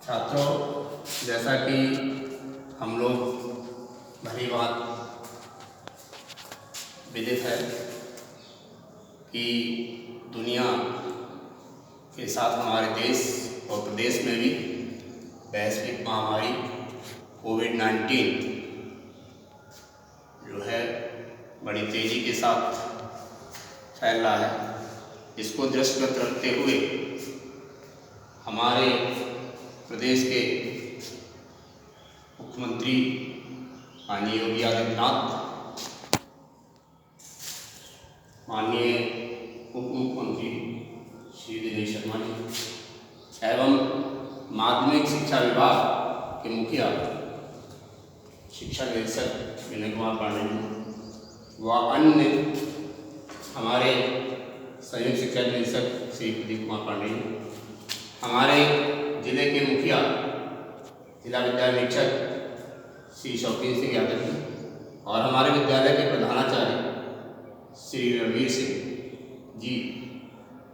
छात्रों, जैसा कि हम लोग भली बात विदित है कि दुनिया के साथ हमारे देश और प्रदेश में भी वैश्विक महामारी कोविड-19 जो है बड़ी तेज़ी के साथ फैल रहा है। इसको दृष्टिगत रखते हुए हमारे प्रदेश के मुख्यमंत्री माननीय योगी आदित्यनाथ, माननीय उप मुख्यमंत्री श्री दिनेश शर्मा जी एवं माध्यमिक शिक्षा विभाग के मुखिया शिक्षा निदेशक विनय कुमार पांडे जी व अन्य हमारे संयुक्त शिक्षा निदेशक श्री प्रदीप कुमार पांडे जी, हमारे जिले के मुखिया जिला विद्यालय अधीक्षक श्री शौकीन सिंह यादव जी और हमारे विद्यालय के प्रधानाचार्य श्री रघुवीर सिंह जी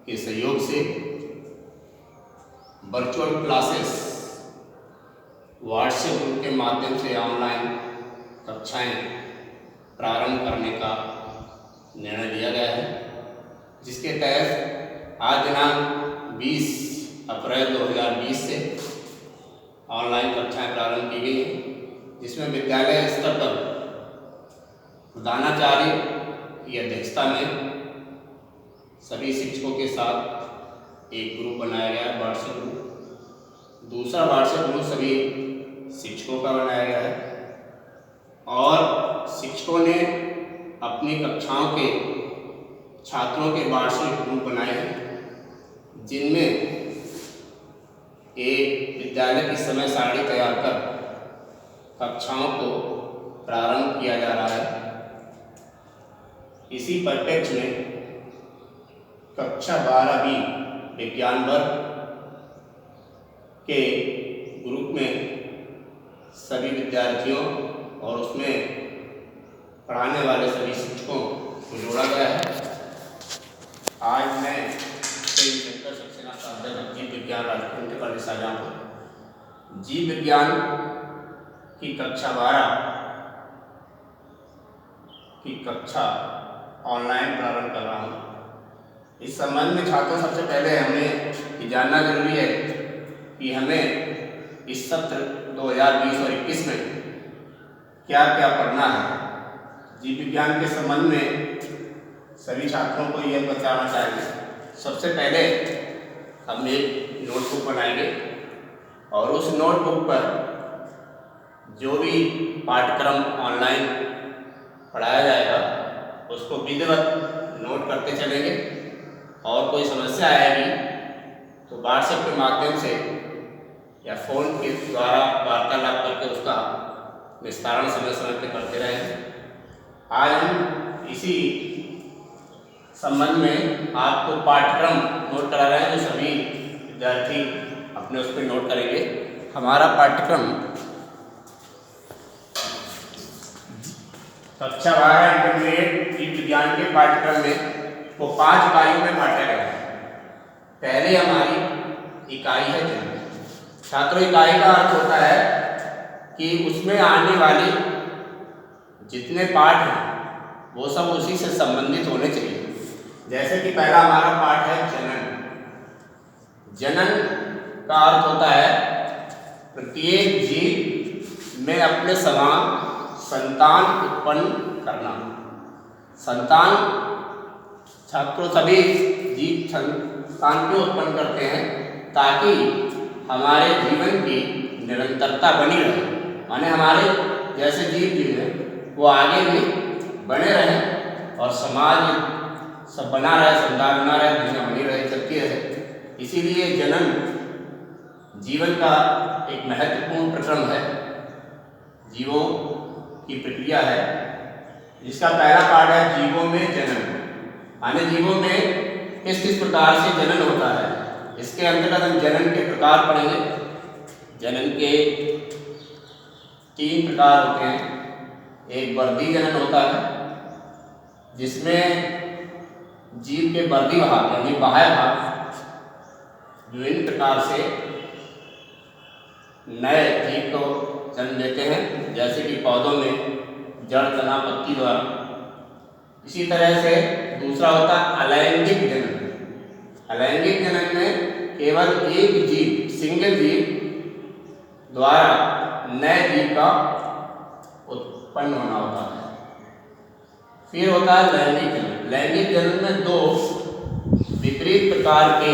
के सहयोग से वर्चुअल क्लासेस व्हाट्सएप ग्रुप के माध्यम से ऑनलाइन कक्षाएं प्रारंभ करने का निर्णय लिया गया है, जिसके तहत आज दिनांक 20 अप्रैल 2020 से ऑनलाइन कक्षाएं प्रारंभ की गई हैं, जिसमें विद्यालय स्तर पर प्रधानाचार्य की अध्यक्षता में सभी शिक्षकों के साथ एक ग्रुप बनाया गया है, व्हाट्सएप ग्रुप। दूसरा व्हाट्सएप ग्रुप सभी शिक्षकों का बनाया गया है और शिक्षकों ने अपनी कक्षाओं के छात्रों के व्हाट्सएप ग्रुप बनाए हैं, जिनमें एक विद्यालय की समय सारणी तैयार कर कक्षाओं को प्रारंभ किया जा रहा है। इसी परिप्रेक्ष्य में कक्षा 12वीं विज्ञान वर्ग के ग्रुप में सभी विद्यार्थियों और उसमें पढ़ाने वाले सभी शिक्षकों को जोड़ा गया है। आज मैं सक्सेना प्राध्यापक जीव विज्ञान राजकीय कॉलेज शाहजहांपुर जीव विज्ञान की कक्षा 12 की कक्षा ऑनलाइन प्रारंभ कर रहा हूँ। इस संबंध में छात्रों, सबसे पहले हमें ये जानना जरूरी है कि हमें इस सत्र 2020 और 21 में क्या क्या पढ़ना है। जीव विज्ञान के संबंध में सभी छात्रों को यह बताना चाहिए। सबसे पहले हम एक नोटबुक बनाएंगे और उस नोटबुक पर जो भी पाठ्यक्रम ऑनलाइन पढ़ाया जाएगा उसको विधिवत नोट करते चलेंगे और कोई समस्या आएगी तो व्हाट्सएप के माध्यम से या फ़ोन के द्वारा वार्तालाप करके उसका निस्तारण समय समय पर करते रहेंगे। आज हम इसी संबंध में आपको पाठ्यक्रम नोट करा रहे हैं, जो सभी विद्यार्थी अपने उस पर नोट करेंगे। हमारा पाठ्यक्रम कक्षा 12 इंटरमीडिएट जीव विज्ञान के पाठ्यक्रम में वो 5 इकाइयों में बांटा गया है। पहले हमारी इकाई है जनन। छात्रों, इकाई का अर्थ होता है कि उसमें आने वाले जितने पाठ हैं वो सब उसी से संबंधित होने चाहिए। जैसे कि पहला हमारा पाठ है जनन। जनन का अर्थ होता है प्रत्येक जीव में अपने समान संतान उत्पन्न करना। संतान, छात्रों, सभी जीव संतान क्यों उत्पन्न करते हैं? ताकि हमारे जीवन की निरंतरता बनी रहे, माने हमारे जैसे जीव हैं वो आगे भी बने रहें और समाज सब बना रहे, संसार बना रहे, दुनिया बनी रहे, चलती रहे। इसीलिए जनन जीवन का एक महत्वपूर्ण प्रक्रम है, जीवों की प्रक्रिया है, जिसका पहला पार्ट है जीवों में जनन। माने जीवों में किस किस प्रकार से जनन होता है। इसके अंतर्गत हम जनन के प्रकार पढ़ेंगे। जनन के 3 प्रकार होते हैं। एक वर्धी जनन होता है, जिसमें जीव के वर्धी भाग यानी बाह्य भाग विभिन्न प्रकार से नए जीव को जन्म देते हैं, जैसे कि पौधों में जड़, तना, पत्ती द्वारा। इसी तरह से दूसरा होता है अलैंगिक जनन। अलैंगिक जनन में केवल एक जीव, सिंगल जीव द्वारा नए जीव का उत्पन्न होना होता है। फिर होता है लैंगिक जनन। लैंगिक जनन में दो विपरीत प्रकार के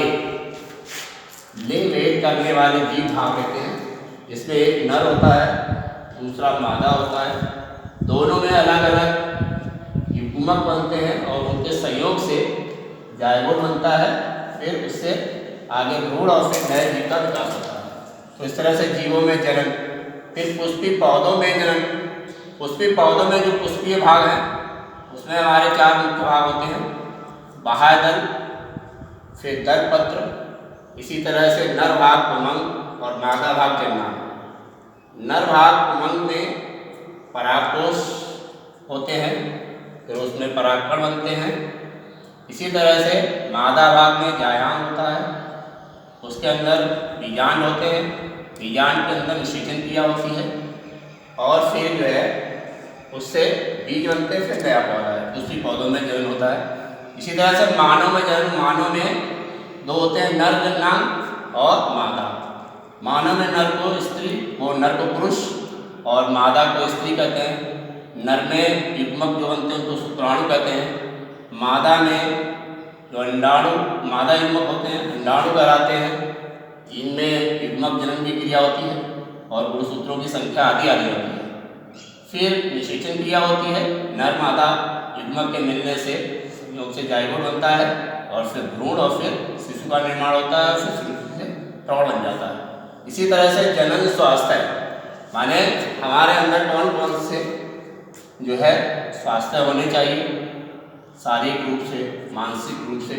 लिंग भेद करने वाले जीव भाग लेते हैं, जिसमें एक नर होता है, दूसरा मादा होता है। दोनों में अलग अलग युग्मक बनते हैं और उनके संयोग से जायगोट बनता है। फिर उससे आगे भ्रूण और फिर नए जीव का विकास होता है। तो इस तरह से जीवों में जनन। फिर पुष्पी पौधों में जनन। पुष्पी पौधों में जो पुष्पीय भाग हैं उसमें हमारे चार मुख्य भाग होते हैं, बाह्य दल, फिर दल पत्र, इसी तरह से नर भाग पुमंग और मादा भाग जननांग। नर भाग पुमंग में परागकोश होते हैं, फिर उसमें परागकण बनते हैं। इसी तरह से मादा भाग में जायांग होता है, उसके अंदर बीजांड होते हैं, बीजांड के अंदर निषेचन क्रिया होती है और फिर जो है उससे बीज बनते हैं, फिर नया पौधा है। दूसरी पौधों में जनन होता है। इसी तरह से मानव में जनन। मानव में दो होते हैं, नर जननांग और मादा। मानव में नर को स्त्री, वो नर को पुरुष और मादा को स्त्री कहते हैं। नर में युग्मक जो बनते हैं उनको शुक्राणु कहते हैं। मादा में जो अंडाणु, मादा युग्मक होते हैं, अंडाणु कहलाते हैं। इनमें युग्मक जनन की क्रिया होती है और गुणसूत्रों की संख्या आदि होती है। फिर निषेचन क्रिया होती है, नर मादा युग्मक के मिलने से संयोग से जायगोट बनता है और फिर भ्रूण और फिर शिशु का निर्माण होता है, फिर शिशु से प्रौढ़ बन जाता है। इसी तरह से जनन स्वास्थ्य, माने हमारे अंदर कौन कौन से जो है स्वास्थ्य होने चाहिए, शारीरिक रूप से, मानसिक रूप से।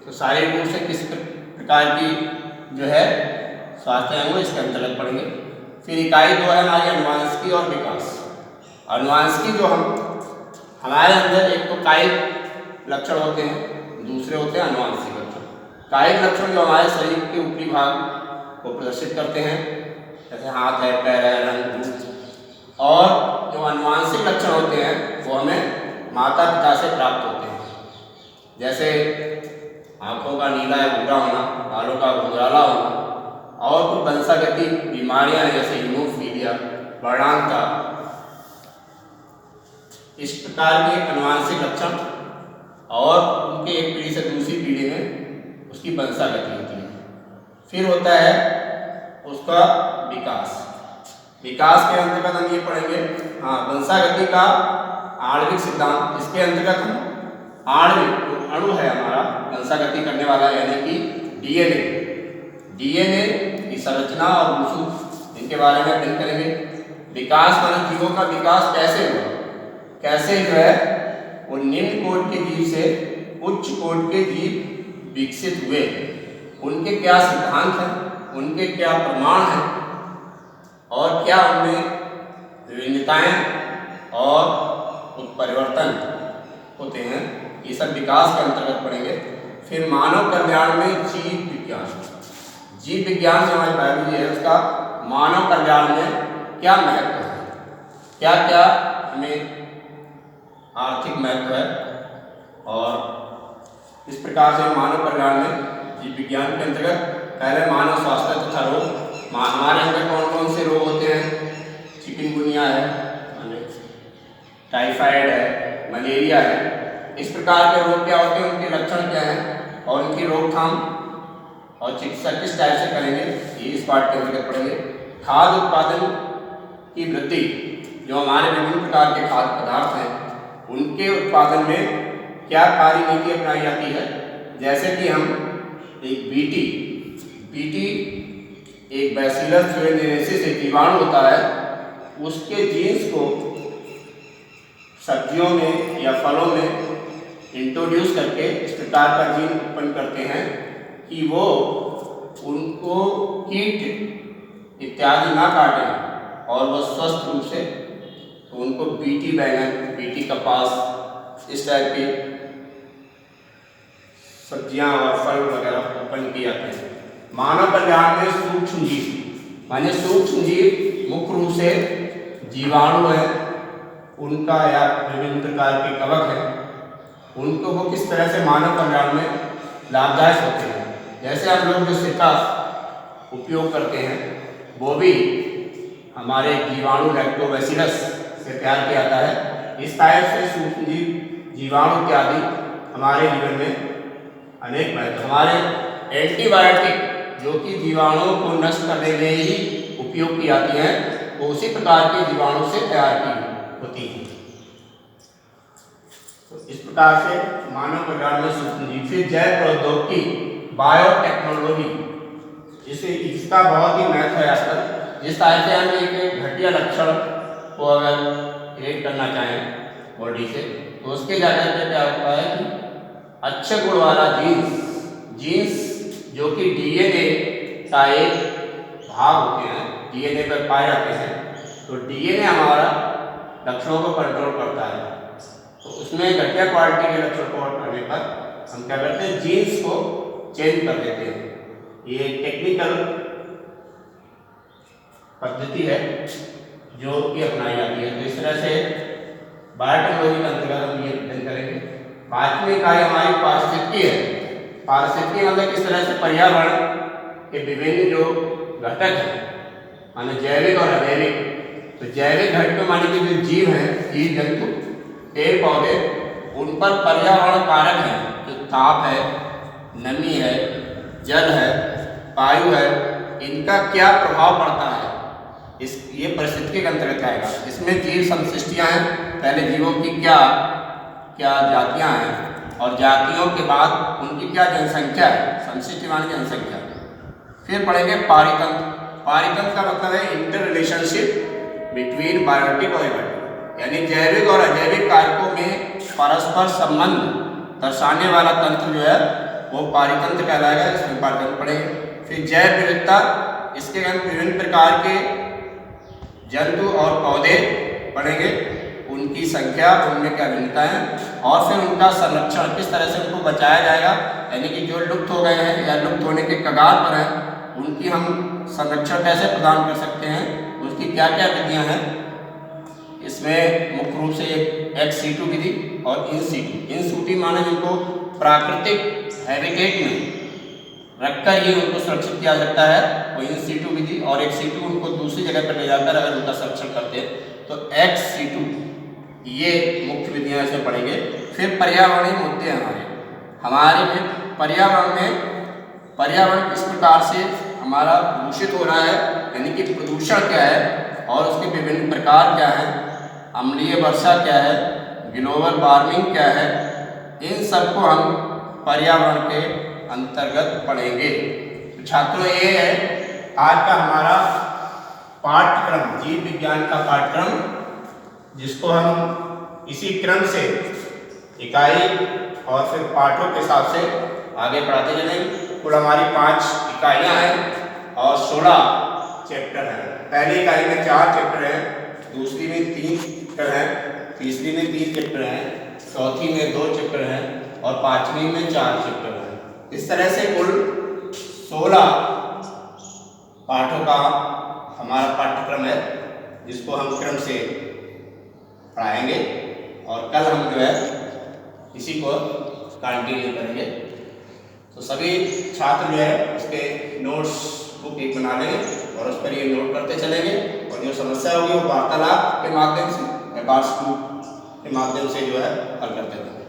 तो शारीरिक रूप से किस प्रकार की जो है स्वास्थ्य है वो इसके अंतर्गत पढ़ेंगे। फिर इकाई दो है हमारी अनुवांशिकी और विकास। अनुवांशिकी जो हमारे अंदर एक तो कायिक लक्षण होते हैं, दूसरे होते हैं अनुवांशिक लक्षण। कायिक लक्षण जो हमारे शरीर के ऊपरी भाग को प्रदर्शित करते हैं, जैसे हाथ है, पैर है, रंग रूप। और जो अनुवांशिक लक्षण होते हैं वो हमें माता पिता से प्राप्त होते हैं, जैसे आँखों का नीला या भूरा होना, बालों का घुंघराला होना और कुछ वंशागति बीमारियां हैं जैसे हीमोफीलिया, वर्णांता। इस प्रकार के अनुवांशिक लक्षण और उनके एक पीढ़ी से दूसरी पीढ़ी में उसकी वंशागति होती है। फिर होता है उसका विकास। विकास के अंतर्गत हम ये पढ़ेंगे, वंशागति का आणविक सिद्धांत। इसके अंतर्गत हम आणविक अणु है हमारा वंशागति करने वाला, यानी कि डीएनए की संरचना और गुणसूत्र, इनके बारे में अध्ययन करेंगे। विकास माने जीवों का विकास कैसे हुआ, कैसे जो है वो निम्न कोटि के जीव से उच्च कोटि के जीव विकसित हुए, उनके क्या सिद्धांत हैं, उनके क्या प्रमाण हैं और क्या उनमें विभिन्नताएं और उत्परिवर्तन होते हैं, ये सब विकास के अंतर्गत पढ़ेंगे। फिर मानव कल्याण में जीव विज्ञान। जीव विज्ञान जो हमारी बायोलॉजी है उसका मानव कल्याण में क्या महत्व है, क्या क्या हमें आर्थिक महत्व है, और इस प्रकार से मानव कल्याण में जीव विज्ञान के अंतर्गत पहले मानव स्वास्थ्य तथा रोग। हमारे अंदर कौन कौन से रोग होते हैं, चिकनगुनिया है, टाइफाइड है, मलेरिया है। इस प्रकार के रोग क्या होते हैं, उनके लक्षण क्या हैं और उनकी रोकथाम और चिकित्सा किस टाइप से करेंगे, ये इस पाठ के अंतर्गत पढ़ेंगे। खाद्य उत्पादन की वृद्धि, जो हमारे विभिन्न प्रकार के खाद्य पदार्थ हैं उनके उत्पादन में क्या कार्य नीति अपनाई जाती है। जैसे कि हम एक बीटी एक बैसिलस थुरिनजेनेसिस एक जीवाणु होता है, उसके जीन्स को सब्जियों में या फलों में इंट्रोड्यूस करके इस प्रकार का जीन उत्पन्न करते हैं कि वो उनको कीट इत्यादि ना काटें और वह स्वस्थ रूप से, तो उनको बीटी बैंगन, बीटी कपास, इस टाइप की सब्जियां और फल वगैरह उत्पन्न किए जाते हैं। मानव कल्याण में सूक्ष्म जीव, माने सूक्ष्म जीव मुख्य रूप से जीवाणु है, उनका या विभिन्न प्रकार के कवक है, उनको वो किस तरह से मानव कल्याण में लाभदायक होते हैं। जैसे हम लोग जो सिक्का उपयोग करते हैं वो भी हमारे जीवाणु लैक्टोबैसिलस से तैयार किया जाता है। इस टाइप से सूक्ष्म जीव जीवाणु इत्यादि हमारे जीवन में अनेक महत्व। हमारे एंटीबायोटिक जो कि जीवाणुओं को नष्ट करने में ही उपयोग की जाती हैं, वो उसी प्रकार के जीवाणु से तैयार की होती हैं। तो इस प्रकार से मानव कल्याण में सूक्ष्म जीव। फिर जैव प्रौद्योगिकी बायोटेक्नोलॉजी, इसका बहुत ही महत्व है आजकल। जिस तरह से हम एक घटिया लक्षण को अगर क्रिएट करना चाहें बॉडी से, तो उसके जगह पे क्या होता है कि अच्छे गुण वाला जीन्स जो कि डीएनए का एक भाग होते हैं, डीएनए पर पाए जाते हैं, तो डीएनए हमारा लक्षणों को कंट्रोल करता है। तो उसमें घटिया क्वालिटी के लक्षण को करने पर हम क्या करते हैं, जीन्स को चेंज कर देते हैं। ये टेक्निकल पद्धति है जो कि अपनाई जाती है। तो इस तरह से बायोटेक्नोलॉजी के अंतर्गत हम ये अध्ययन करेंगे। पांचवी इकाई हमारी पारिस्थितिकी है। पारिस्थितिकी मतलब किस तरह से पर्यावरण के विभिन्न जो घटक हैं, माने जैविक और अजैविक। तो जैविक घटक माने कि जो जीव हैं, जीव जंतु, पेड़ पौधे, उन पर पर्यावरण कारक हैं, जो ताप है, नमी है, जल है, वायु है, इनका क्या प्रभाव पड़ता है, ये परिस्थिति के अंतर्गत आएगा। इसमें जीव समशिष्टियाँ हैं, पहले जीवों की क्या क्या जातियाँ हैं, और जातियों के बाद उनकी क्या जनसंख्या है, समशिष्टि माने जनसंख्या। फिर पढ़ेंगे पारितंत्र। पारितंत्र का मतलब है इंटर रिलेशनशिप बिटवीन बायोटिक और एबायोटिक, यानी जैविक और अजैविक कारकों में परस्पर संबंध दर्शाने वाला तंत्र जो है वो पारितंत्र कहलाएगा। इसमें पारितंत्र पढ़ेंगे। फिर जैव विविधता, इसके अंदर विभिन्न प्रकार के जंतु और पौधे पढ़ेंगे, उनकी संख्या, उनमें क्या भिन्नता है, और फिर उनका संरक्षण, किस तरह से उनको बचाया जाएगा, यानी कि जो लुप्त हो गए हैं या लुप्त होने के कगार पर हैं, उनकी हम संरक्षण कैसे प्रदान कर सकते हैं, उसकी क्या क्या विधियाँ हैं। इसमें मुख्य रूप से एक एक्स सीटू विधि और इन सीटू। इन सूटी माने जिनको प्राकृतिक हैबिटेट में रखकर ही उनको सुरक्षित किया जाता है, वो इन सीटू विधि, और एक सीटू उनको दूसरी जगह पर ले जाकर अगर उनका संरक्षण करते हैं तो एक्स सीटू, ये मुख्य विधियाँ इसमें पढ़ेंगे। फिर पर्यावरणीय मुद्दे हमारे में पर्यावरण किस प्रकार से हमारा दूषित हो रहा है, यानी कि प्रदूषण क्या है और उसके विभिन्न प्रकार क्या हैं, अम्लीय वर्षा क्या है, ग्लोबल वार्मिंग क्या है, इन सबको हम पर्यावरण के अंतर्गत पढ़ेंगे। तो छात्रों, ये है आज का हमारा पाठ्यक्रम, जीव विज्ञान का पाठ्यक्रम, जिसको हम इसी क्रम से इकाई और फिर पाठों के हिसाब से आगे पढ़ाते चलेंगे। कुल हमारी 5 इकाइयाँ हैं और 16 चैप्टर हैं। पहली इकाई में 4 चैप्टर हैं, दूसरी में 3 चैप्टर हैं, तीसरी में 3 चैप्टर हैं, चौथी में 2 चैप्टर हैं और 5वीं में 4 चैप्टर हैं। इस तरह से कुल 16 पाठों का हमारा पाठ्यक्रम है, जिसको हम क्रम से पढ़ाएंगे और कल हम जो है इसी को कंटिन्यू करेंगे। तो सभी छात्र जो है उसके नोट्स बुक एक बना लेंगे और उस पर ये नोट करते चलेंगे, और जो समस्या होगी वो वार्तालाप के माध्यम से या वाट्सएप के माध्यम से जो है हल करते रहेंगे।